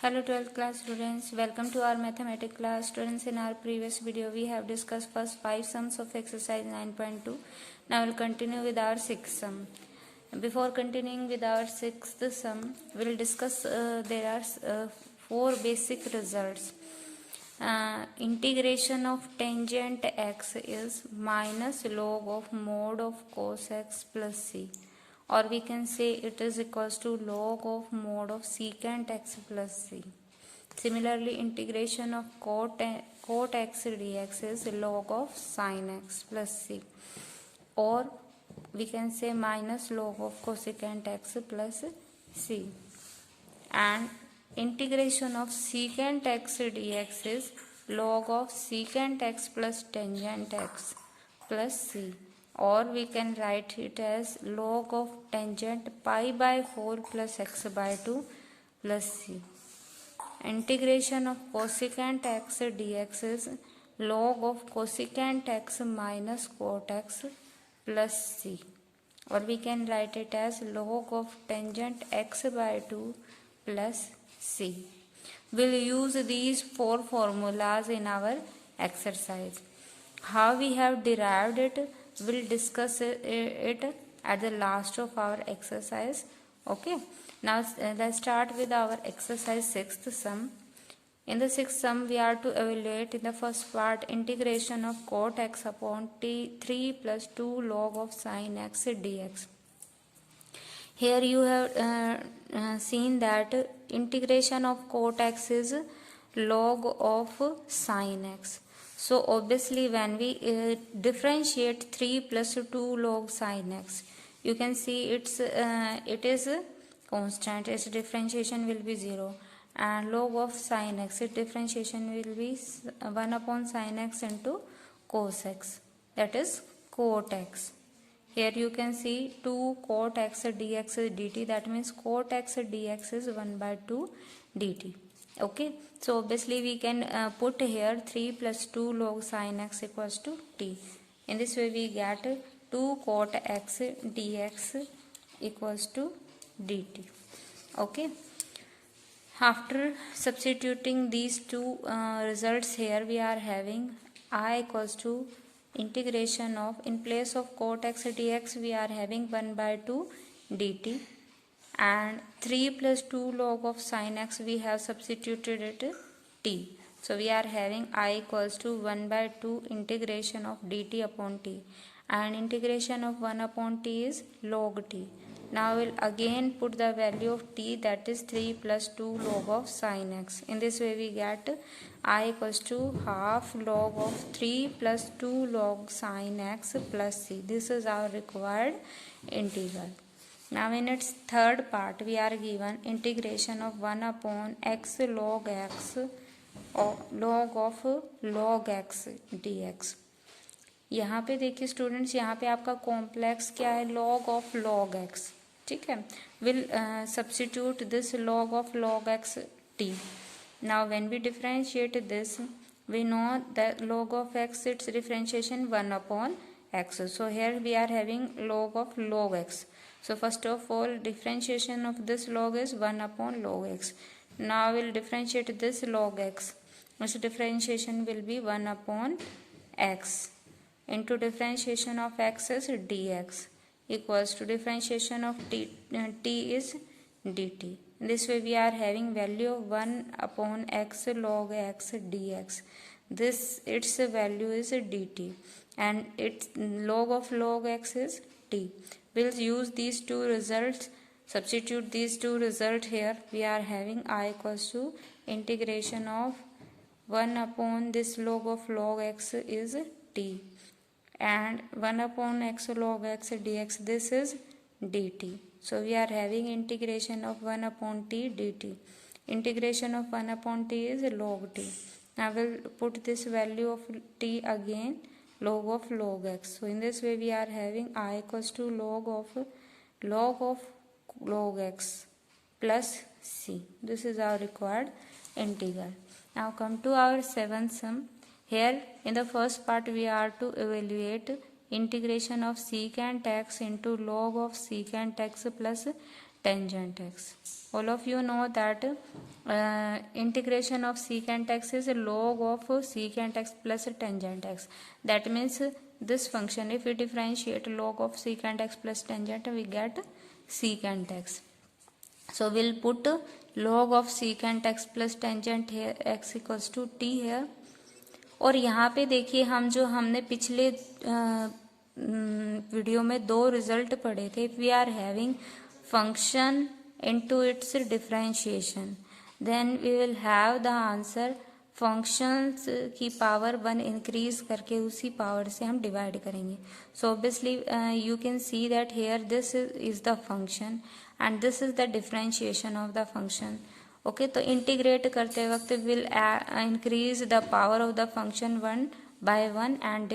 Hello 12th class students, welcome to our mathematics class. Students, in our previous video we have discussed first 5 sums of exercise 9.2. Now we'll continue with our 6th sum. Before continuing with our 6th sum, we'll discuss there are 4 basic results. Integration of tangent x is minus log of mod of cos x plus c, or we can say it is equals to log of mod of secant x plus c. Similarly, integration of cot x dx is log of sin x plus c, or we can say minus log of cosecant x plus c. And integration of secant x dx is log of secant x plus tangent x plus c, or we can write it as log of tangent pi by 4 plus x by 2 plus c. Integration of cosecant x dx is log of cosecant x minus cot x plus c, or we can write it as log of tangent x by 2 plus c. We'll use these 4 formulas in our exercise. How we have derived it, we'll discuss it at the last of our exercise. Okay. Now let's start with our exercise 6th sum. In the 6th sum, we are to evaluate in the first part integration of cot x upon t 3 plus 2 log of sin x dx. Here you have seen that integration of cot x is log of sin x. So obviously when we differentiate 3 plus 2 log sin x, you can see it is constant, its differentiation will be 0, and log of sin x, its differentiation will be 1 upon sin x into cos x, that is cot x. Here you can see 2 cot x dx dt, that means cot x dx is 1 by 2 dt. Okay, so obviously we can put here 3 plus 2 log sin x equals to t. In this way we get 2 cot x dx equals to dt. Okay, after substituting these two results here, we are having I equals to integration of, in place of cot x dx we are having 1 by 2 dt, and 3 plus 2 log of sin x we have substituted it t. So we are having I equals to 1 by 2 integration of dt upon t, and integration of 1 upon t is log t. Now we'll again put the value of t, that is 3 plus 2 log of sin x. In this way we get I equals to half log of 3 plus 2 log sin x plus c. This is our required integral. Now in its third part we are given integration of 1 upon x log x or log of log x dx. यहाँ पे देखिए students, यहाँ पे आपका complex क्या है, log of log x. ठीक है, will substitute this log of log x t. Now when we differentiate this, we know that log of x, its differentiation 1 upon x. So here we are having log of log x. So first of all, differentiation of this log is 1 upon log x. Now we'll differentiate this log x. So differentiation will be 1 upon x into differentiation of x is dx equals to differentiation of t is dt. In this way we are having value of 1 upon x log x dx. This its value is dt, and its log of log x is t. We'll use these two results, substitute these two results here. We are having I equals to integration of 1 upon this log of log x is t, and 1 upon x log x dx, this is dt. So we are having integration of 1 upon t dt. Integration of 1 upon t is log t. Now we'll put this value of t again, log of log x. So in this way we are having I equals to log of log x plus c. This is our required integral. Now come to our 7th sum. Here in the first part we are to evaluate integration of secant x into log of secant x plus tangent x. All of you know that integration of secant x is log of secant x plus tangent x. That means this function, if we differentiate log of secant x plus tangent, we get secant x. So we'll put log of secant x plus tangent here, x equals to t here. और यहाँ पे देखिए हम जो हमने पिछले video में दो रिजल्ट पढ़े थे, we are having function into its differentiation, then we will have the answer functions की पावर 1 इंक्रीज करके उसी पावर से हम डिवाइड करेंगे. So obviously you can see that here this is the function and this is the differentiation of the function. Okay, तो integrate करते वक्त will increase the power of the function 1 by 1 and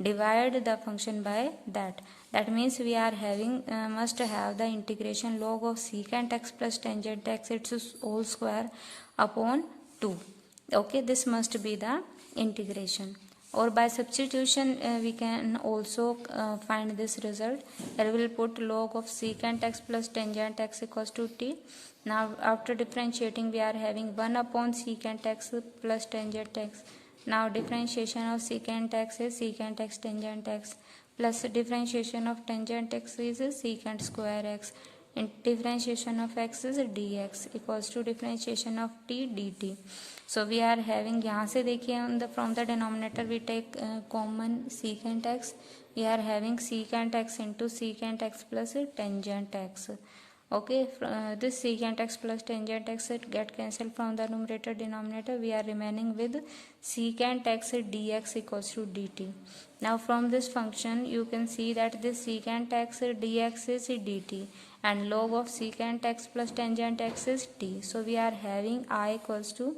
divide the function by that. That means we are having must have the integration log of secant x plus tangent x its whole square upon 2. Okay, this must be the integration. Or by substitution we can also find this result. Here we will put log of secant x plus tangent x equals to t. Now after differentiating we are having 1 upon secant x plus tangent x. Now differentiation of secant x is secant x tangent x plus differentiation of tangent x is secant square x. And differentiation of x is dx equals to differentiation of t dt. So we are having, यहाँ से देखिए from the denominator we take common secant x. We are having secant x into secant x plus tangent x. Okay, this secant x plus tangent x get cancelled from the numerator denominator. We are remaining with secant x dx equals to dt. Now from this function you can see that this secant x dx is dt and log of secant x plus tangent x is t. So we are having I equals to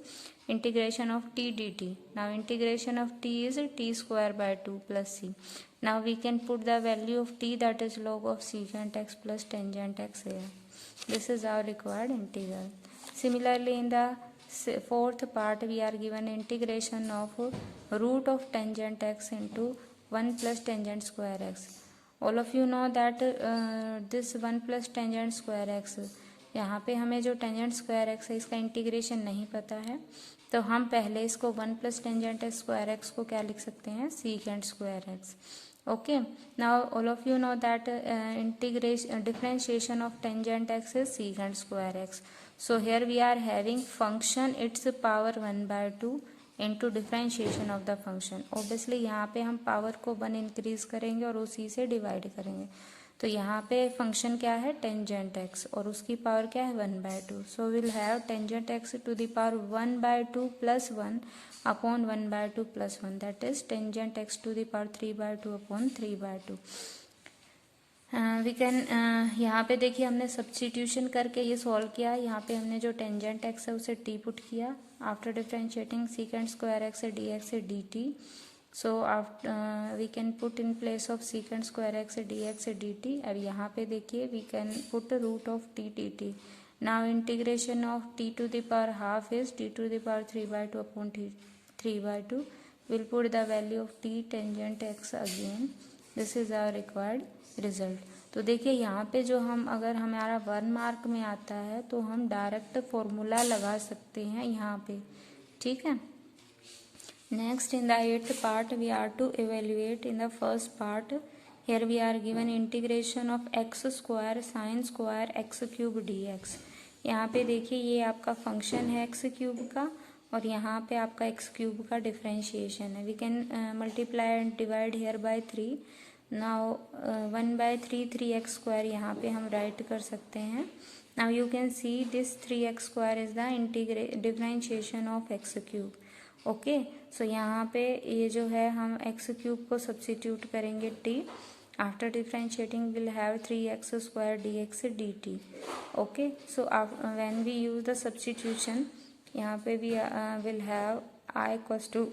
integration of t dt. Now integration of t is t square by 2 plus c. Now we can put the value of t, that is log of secant x plus tangent x here. This is our required integral. Similarly in the fourth part we are given integration of root of tangent x into 1 plus tangent square x. All of you know that this 1 plus tangent square x, यहाँ पे हमें जो tangent square x है इसका integration नहीं पता है, तो हम पहले इसको 1 प्लस टेंजेंट स्क्वायर एक्स को क्या लिख सकते हैं, secant square x. Okay, now all of you know that differentiation of tangent x is secant square x. So here we are having function its power 1 by 2 into differentiation of the function. Obviously यहाँ पे हम power को 1 increase करेंगे और उसी से divide करेंगे. तो यहाँ पे फंक्शन क्या है, टेंजेंट एक्स, और उसकी पावर क्या है 1 by 2. So will have tangent x to the power 1 by 2 plus 1 upon 1 by 2 plus 1, that is tangent x to the power 3 by 2 upon 3 by 2. We can यहाँ पे देखिए हमने सब्स्टिट्यूशन करके ये सॉल्व किया. यहाँ पे हमने जो टेंजेंट एक्स है उसे टी पुट किया. After differentiating secant square x D x D T. So we can put in place of secant square x dx dt. अब यहाँ पे देखिए we can put the root of t dt. Now integration of t to the power half is t to the power 3 by 2 upon 3 by 2. We'll put the value of t tangent x again. This is our required result. तो देखिए यहाँ पे जो हम अगर हमारा 1 mark में आता है तो हम डायरेक्ट फॉर्मूला लगा सकते हैं यहाँ पे, ठीक है. Next, in the 8th part, we are to evaluate in the first part. Here we are given integration of x square sin square x cube dx. यहाँ पे देखिए ये आपका फंक्शन है x क्यूब का और यहाँ पे आपका x क्यूब का डिफरेंशिएशन है. We can multiply and divide here by 3. Now 1 by 3 3x square यहाँ पे हम राइट कर सकते हैं. Now you can see this 3x square is the differentiation of x cube. Okay, so यहाँ पे ये जो है हम x क्यूब को सब्सिट्यूट करेंगे t. After differentiating will have 3x square dx dt. Okay, so when we use the substitution यहाँ पे भी will have I equals to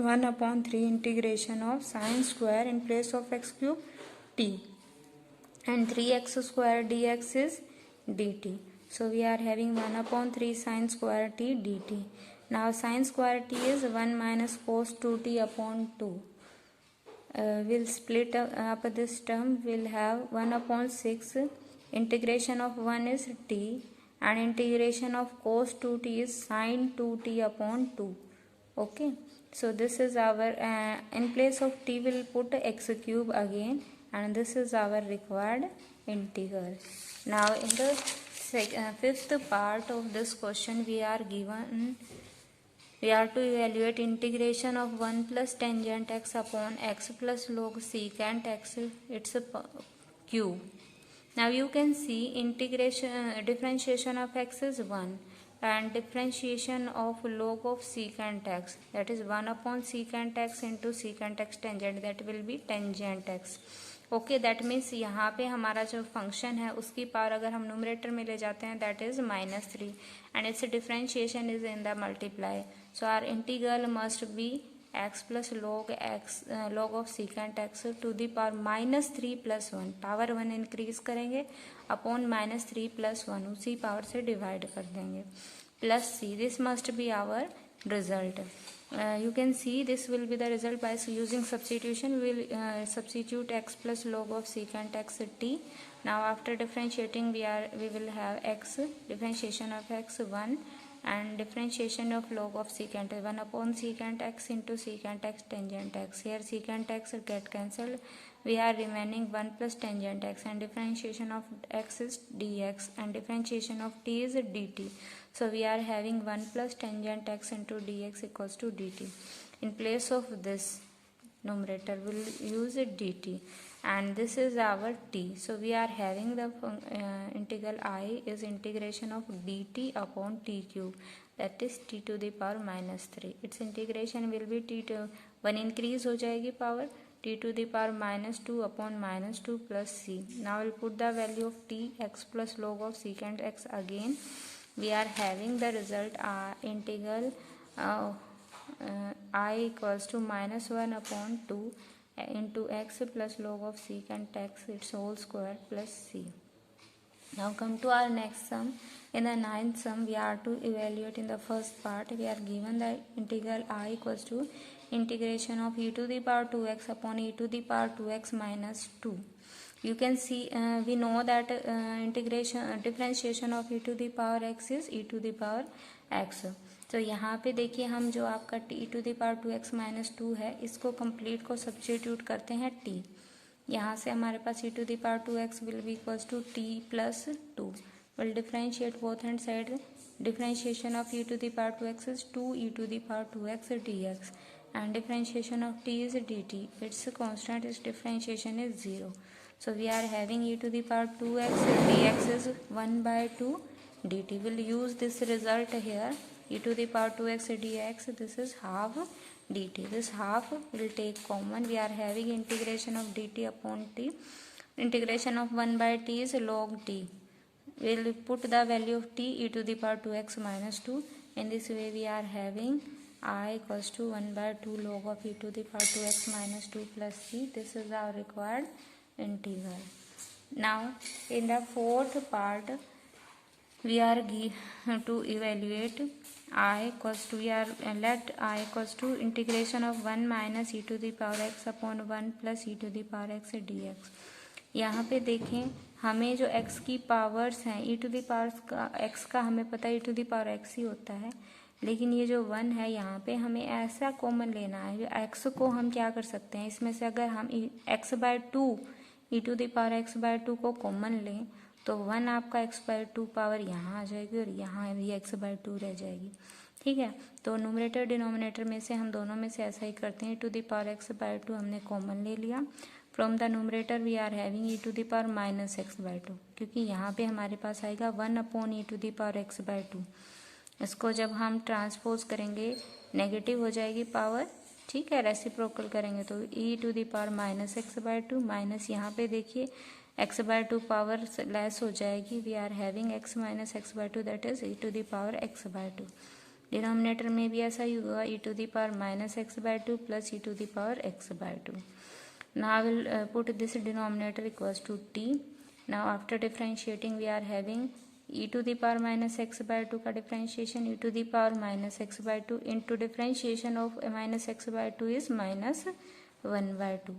1/3 integration of sine square in place of x cube t and 3x square dx is dt. So we are having 1/3 sin square t dt. Now sin square t is 1 minus cos 2t upon 2. We'll split up this term. We'll have 1/6. Integration of 1 is t and integration of cos 2t is sin 2t upon 2. Okay, so this is our in place of t we'll put x cube again, and this is our required integral. Now in the fifth part of this question we are to evaluate integration of 1 plus tangent x upon x plus log secant x, its cube. Now you can see differentiation of x is 1, and differentiation of log of secant x, that is 1 upon secant x into secant x tangent, that will be tangent x. Okay, that means यहाँ पे हमारा जो function है उसकी power अगर हम numerator में ले जाते हैं that is -3, and its differentiation is in the multiply. So our integral must be x plus log of secant x to the power -3 + 1, power 1 increase करेंगे अपॉन -3 + 1, उसी पावर से डिवाइड कर देंगे, plus c. This must be our result. You can see this will be the result by using substitution. We will substitute x plus log of secant x t. Now after differentiating we will have x, differentiation of x 1, and differentiation of log of secant 1 upon secant x into secant x tangent x. Here secant x get cancelled, we are remaining 1 plus tangent x, and differentiation of x is dx and differentiation of t is dt. So we are having 1 plus tangent x into dx equals to dt. In place of this numerator we'll use dt, and this is our t. So we are having the integral I is integration of dt upon t cube, that is t to the power -3. Its integration will be t to 1 increase हो जाएगी power t to the power -2 upon -2 plus c. Now we'll put the value of t, x plus log of secant x again. We are having the result integral I equals to -1 upon 2 into x plus log of secant x its whole square plus c. Now come to our next sum. In the ninth sum we are to evaluate. In the first part we are given the integral I equals to integration of e to the power 2x upon e to the power 2x minus 2. You can see we know that differentiation of e to the power x is e to the power x. तो यहाँ पे देखिए हम जो आपका e to the power 2x minus 2 है इसको complete को सब्स्टिट्यूट करते हैं t. यहाँ से हमारे पास e to the power 2x will be equals to t plus 2. We'll differentiate both hand side. Differentiation of e to the power 2x is 2 e to the power 2x dx, and differentiation of t is dt. Its constant is differentiation is 0. So we are having e to the power 2x dx is 1 by 2 dt. We'll use this result here. E to the power 2x dx, this is half dt. This half will take common. We are having integration of dt upon t. Integration of 1 by t is log t. We'll put the value of t e to the power 2x minus 2. In this way we are having I equals to 1 by 2 log of e to the power 2x minus 2 plus c. This is our required integral. Now in the fourth part we are to evaluate I equals to let I equals to integration of 1 minus e to the power x upon 1 plus e to the power x dx. यहाँ पे देखें हमें जो x की powers हैं e to the power x का हमें पता है e to the power x ही होता है, लेकिन ये जो 1 है यहाँ पे हमें ऐसा कॉमन लेना है. x को हम क्या कर सकते हैं, इसमें से अगर हम x by 2 e to the power x by 2 को कॉमन लें तो 1 आपका x बाय 2 पावर यहाँ आ जाएगी और यहाँ भी x बाय 2 रह जाएगी. ठीक है, तो न्यूमरेटर डिनोमिनेटर में से हम दोनों में से ऐसा ही करते हैं. e to the power x by 2 हमने कॉमन ले लिया. From the numerator we are having e to the power minus x by 2, क्योंकि यहाँ पे हमारे पास आएगा 1 upon e to the power x by 2. इसको जब हम ट्रांसपोज करेंगे नेगेटिव हो जाएगी पावर. ठीक है, रेसिप्रोकल करेंगे तो e to the power minus x by 2 minus यहाँ पे देखिए x बाय 2 पावर लेस हो जाएगी. We are having x minus x by 2 that is e to the power x by 2. Denominator में भी ऐसा ही होगा e to the power minus x by 2 plus e to the power x by 2. Now I will put this denominator equals to t. Now after differentiating we are having e to the power minus x by 2 का differentiation e to the power minus x by 2 into differentiation of minus x by 2 is minus 1 by 2.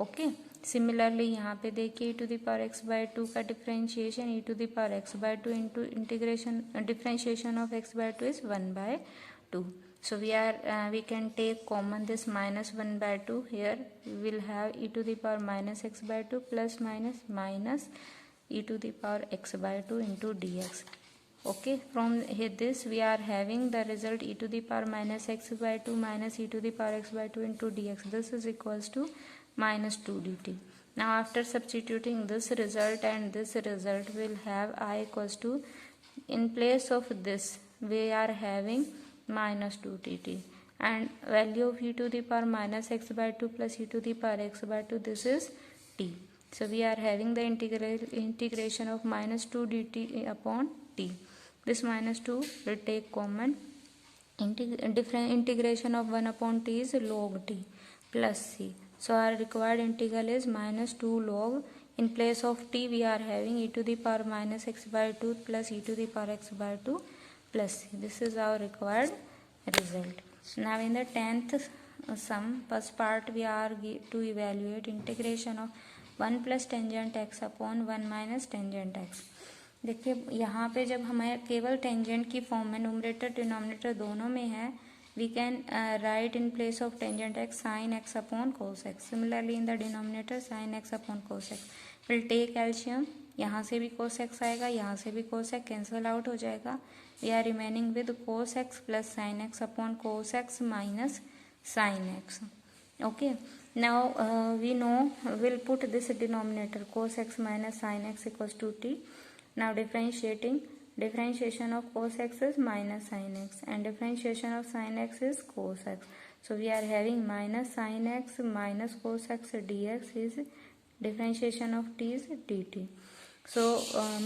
Okay, similarly यहाँ पे देखिए e⁻x/2 का differentiation e⁻x/2 into integration differentiation of x/2 is 1/2. So we can take common this -1/2 here. We will have e⁻x/2 plus minus e⁻x/2 into dx. Okay, from here this we are having the result e⁻x/2 minus e⁻x/2 into dx. This is equals to -2 dt. Now after substituting this result and this result, we will have I equals to, in place of this we are having -2 dt, and value of e⁻x/2 plus e⁻x/2, this is t. So we are having the integration of -2 dt upon t. This -2 will take common. Different integration of 1 upon t is log t plus c. So our required integral is -2 log. In place of t we are having e⁻x/2 plus e⁻x/2 plus c. This is our required result. Now in the 10th sum, first part, we are to evaluate integration of 1 plus tangent x upon 1 minus tangent x. देखिए यहाँ पे जब हमें केवल tangent की form में numerator denominator दोनों में है, we can write in place of tangent x sin x upon cos x. Similarly in the denominator sin x upon cos x. We'll take LCM. यहाँ से भी cos x आएगा, यहाँ से भी cos x कैंसल आउट हो जाएगा. We are remaining with cos x plus sin x upon cos x minus sin x. Okay. Now we know we'll put this denominator cos x minus sin x equals to t. Now differentiation of cos x is minus sin x and differentiation of sin x is cos x. So we are having minus sin x minus cos x dx is differentiation of t is dt. So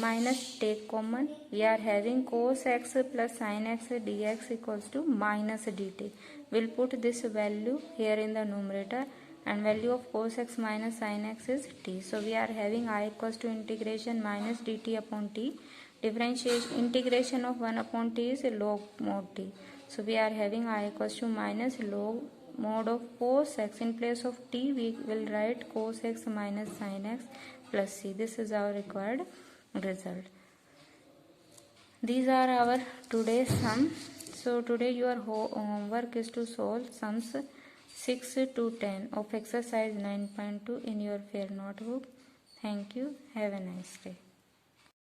minus take common, we are having cos x plus sin x dx equals to minus dt. We'll put this value here in the numerator, and value of cos x minus sin x is t. So we are having I equals to integration minus dt upon t. Differentiation integration of 1 upon t is log mod t. So we are having I equals to minus log mod of cos x. In place of t we will write cos x minus sin x plus c. This is our required result. These are our today's sum. So today your homework is to solve sums 6 to 10 of exercise 9.2 in your fair notebook. Thank you. Have a nice day.